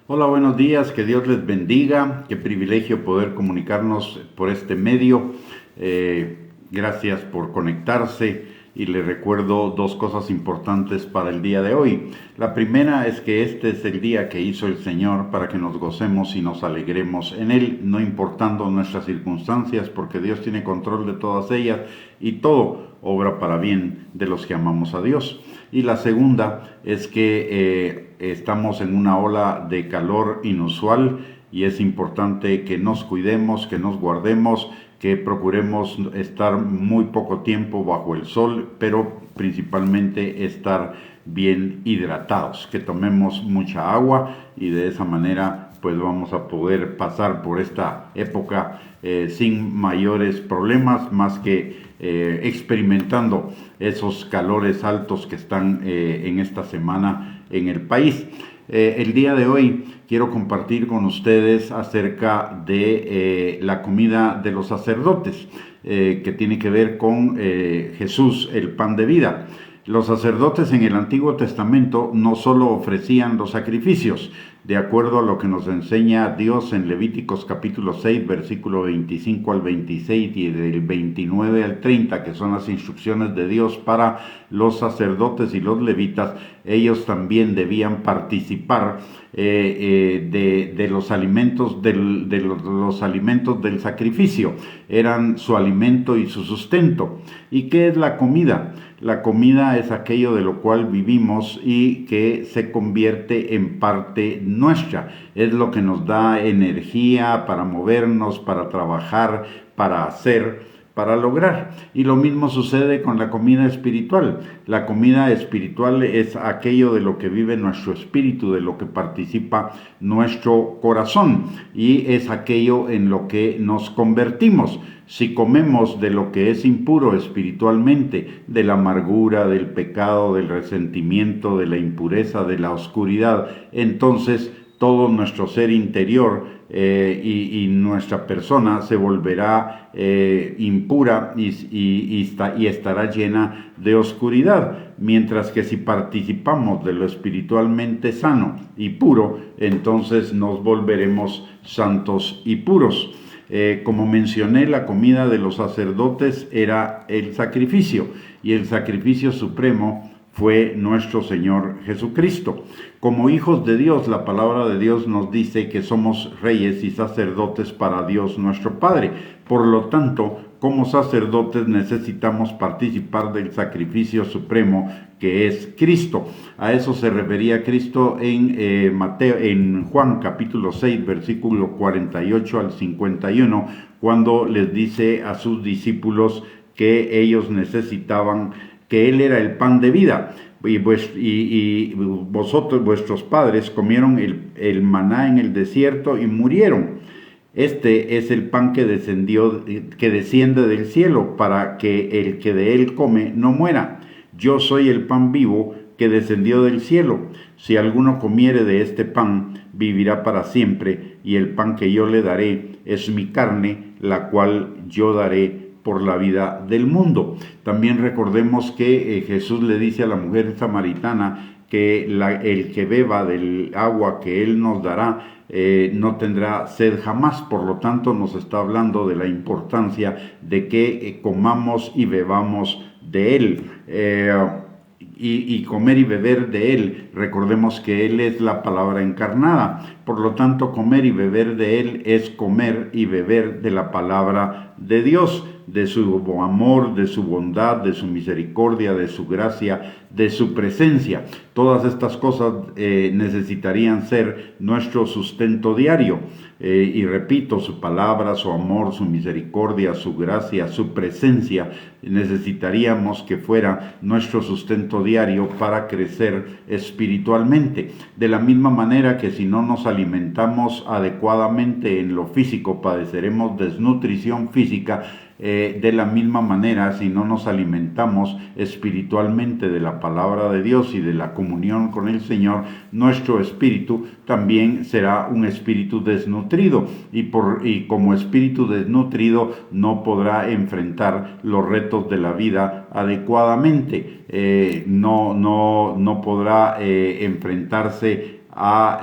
Hola, buenos días, que Dios les bendiga, qué privilegio poder comunicarnos por este medio. Gracias por conectarse y les recuerdo dos cosas importantes para el día de hoy. La primera es que este es el día que hizo el Señor para que nos gocemos y nos alegremos en Él, no importando nuestras circunstancias, porque Dios tiene control de todas ellas y todo obra para bien de los que amamos a Dios. Y la segunda es que estamos en una ola de calor inusual y es importante que nos cuidemos, que nos guardemos, que procuremos estar muy poco tiempo bajo el sol, pero principalmente estar bien hidratados, que tomemos mucha agua y de esa manera pues vamos a poder pasar por esta época sin mayores problemas, más que experimentando esos calores altos que están en esta semana en el país. El día de hoy quiero compartir con ustedes acerca de la comida de los sacerdotes, que tiene que ver con Jesús, el pan de vida. Los sacerdotes en el Antiguo Testamento no solo ofrecían los sacrificios, de acuerdo a lo que nos enseña Dios en Levíticos capítulo 6, versículo 25 al 26 y del 29 al 30, que son las instrucciones de Dios para los sacerdotes y los levitas. Ellos también debían participar de los alimentos los alimentos del sacrificio. Eran su alimento y su sustento. ¿Y qué es la comida? La comida es aquello de lo cual vivimos y que se convierte en parte nuestra. Es lo que nos da energía para movernos, para trabajar, para hacer, para lograr. Y lo mismo sucede con la comida espiritual. La comida espiritual es aquello de lo que vive nuestro espíritu, de lo que participa nuestro corazón, y es aquello en lo que nos convertimos. Si comemos de lo que es impuro espiritualmente, de la amargura, del pecado, del resentimiento, de la impureza, de la oscuridad, entonces todo nuestro ser interior y nuestra persona se volverá impura y estará llena de oscuridad. Mientras que si participamos de lo espiritualmente sano y puro, entonces nos volveremos santos y puros. Como mencioné, la comida de los sacerdotes era el sacrificio, y el sacrificio supremo fue nuestro Señor Jesucristo. Como hijos de Dios, la palabra de Dios nos dice que somos reyes y sacerdotes para Dios nuestro Padre. Por lo tanto, como sacerdotes necesitamos participar del sacrificio supremo que es Cristo. A eso se refería Cristo en Juan capítulo 6, versículo 48 al 51, cuando les dice a sus discípulos que ellos necesitaban, que Él era el pan de vida. Y vosotros, vuestros padres, comieron el maná en el desierto y murieron. Este es el pan que desciende del cielo, para que el que de él come no muera. Yo soy el pan vivo que descendió del cielo. Si alguno comiere de este pan, vivirá para siempre, y el pan que yo le daré es mi carne, la cual yo daré por la vida del mundo. También recordemos que Jesús le dice a la mujer samaritana que el que beba del agua que Él nos dará no tendrá sed jamás. Por lo tanto, nos está hablando de la importancia de que comamos y bebamos de Él. Y comer y beber de Él. Recordemos que Él es la palabra encarnada. Por lo tanto, comer y beber de Él es comer y beber de la palabra de Dios, de su amor, de su bondad, de su misericordia, de su gracia, de su presencia. Todas estas cosas necesitarían ser nuestro sustento diario. Y repito, su palabra, su amor, su misericordia, su gracia, su presencia, necesitaríamos que fuera nuestro sustento diario para crecer espiritualmente. De la misma manera que si no nos alimentamos adecuadamente en lo físico, padeceremos desnutrición física. De la misma manera, si no nos alimentamos espiritualmente de la palabra de Dios y de la comunión con el Señor, nuestro espíritu también será un espíritu desnutrido, y como espíritu desnutrido no podrá enfrentar los retos de la vida adecuadamente. No podrá enfrentarse a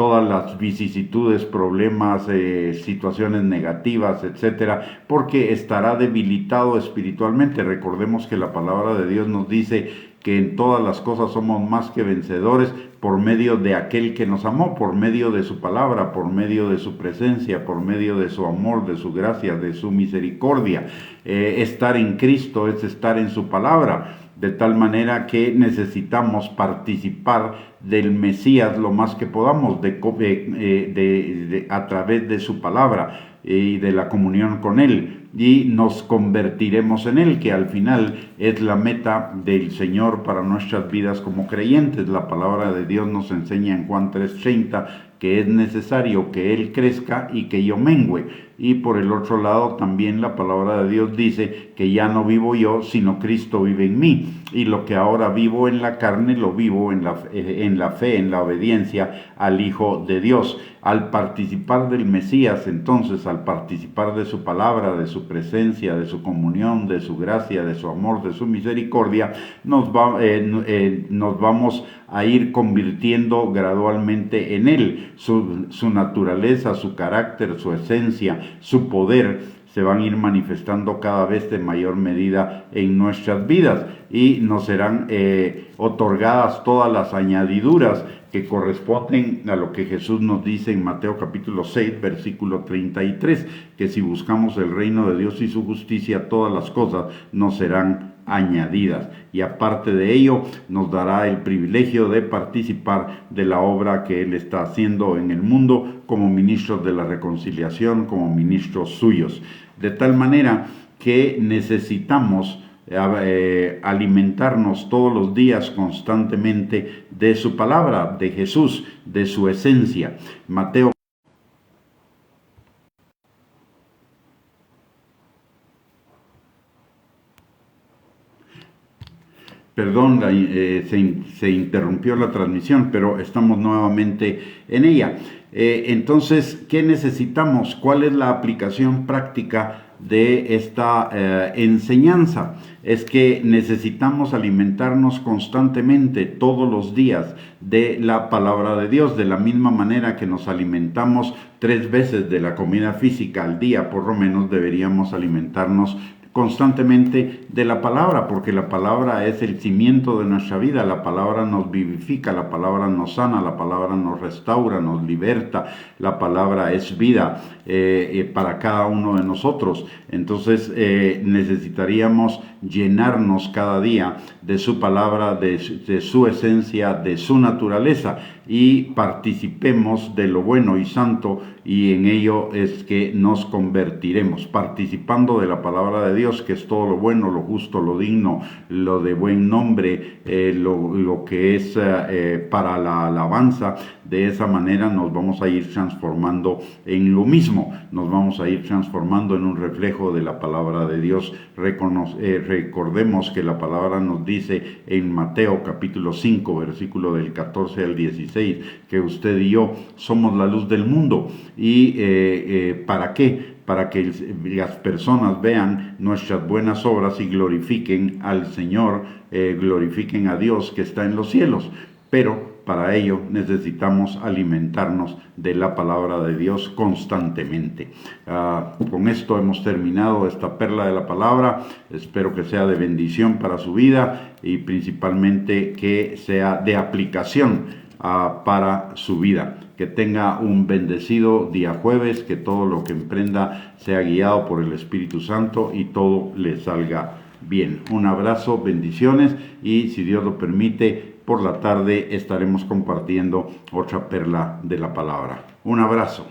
todas las vicisitudes, problemas, situaciones negativas, etcétera, porque estará debilitado espiritualmente. Recordemos que la palabra de Dios nos dice que en todas las cosas somos más que vencedores por medio de aquel que nos amó, por medio de su palabra, por medio de su presencia, por medio de su amor, de su gracia, de su misericordia. Estar en Cristo es estar en su palabra, de tal manera que necesitamos participar del Mesías lo más que podamos a través de su palabra y de la comunión con Él, y nos convertiremos en Él, que al final es la meta del Señor para nuestras vidas como creyentes. La palabra de Dios nos enseña en Juan 3:30 que es necesario que Él crezca y que yo mengüe. Y por el otro lado también la palabra de Dios dice que ya no vivo yo, sino Cristo vive en mí. Y lo que ahora vivo en la carne, lo vivo en la fe, en la obediencia al Hijo de Dios. Al participar del Mesías, entonces, al participar de su palabra, de su presencia, de su comunión, de su gracia, de su amor, de su misericordia, nos vamos a ir convirtiendo gradualmente en Él. Su naturaleza, su carácter, su esencia, su poder se van a ir manifestando cada vez de mayor medida en nuestras vidas, y nos serán otorgadas todas las añadiduras que corresponden a lo que Jesús nos dice en Mateo capítulo 6, versículo 33, que si buscamos el reino de Dios y su justicia, todas las cosas nos serán añadidas. Y aparte de ello, nos dará el privilegio de participar de la obra que Él está haciendo en el mundo como ministros de la reconciliación, como ministros suyos. De tal manera que necesitamos alimentarnos todos los días constantemente de su palabra, de Jesús, de su esencia. Mateo. Perdón, se interrumpió la transmisión, pero estamos nuevamente en ella. Entonces, ¿qué necesitamos? ¿Cuál es la aplicación práctica de esta enseñanza? Es que necesitamos alimentarnos constantemente, todos los días, de la palabra de Dios, de la misma manera que nos alimentamos 3 veces de la comida física al día. Por lo menos deberíamos alimentarnos constantemente de la palabra, porque la palabra es el cimiento de nuestra vida. La palabra nos vivifica, la palabra nos sana, la palabra nos restaura, nos liberta. La palabra es vida para cada uno de nosotros. Entonces necesitaríamos llenarnos cada día de su palabra, de su esencia, de su naturaleza, y participemos de lo bueno y santo, y en ello es que nos convertiremos, participando de la palabra de Dios, que es todo lo bueno, lo justo, lo digno, lo de buen nombre, lo que es para la alabanza. De esa manera nos vamos a ir transformando en lo mismo, nos vamos a ir transformando en un reflejo de la palabra de Dios. Recordemos que la palabra nos dice en Mateo capítulo 5, versículo del 14 al 16, que usted y yo somos la luz del mundo. ¿Y para qué? Para que las personas vean nuestras buenas obras y glorifiquen al Señor, glorifiquen a Dios que está en los cielos. Pero para ello necesitamos alimentarnos de la palabra de Dios constantemente. Con esto hemos terminado esta perla de la palabra. Espero que sea de bendición para su vida, y principalmente que sea de aplicación para su vida. Que tenga un bendecido día jueves, que todo lo que emprenda sea guiado por el Espíritu Santo y todo le salga bien. Un abrazo, bendiciones, y si Dios lo permite, por la tarde estaremos compartiendo otra perla de la palabra. Un abrazo.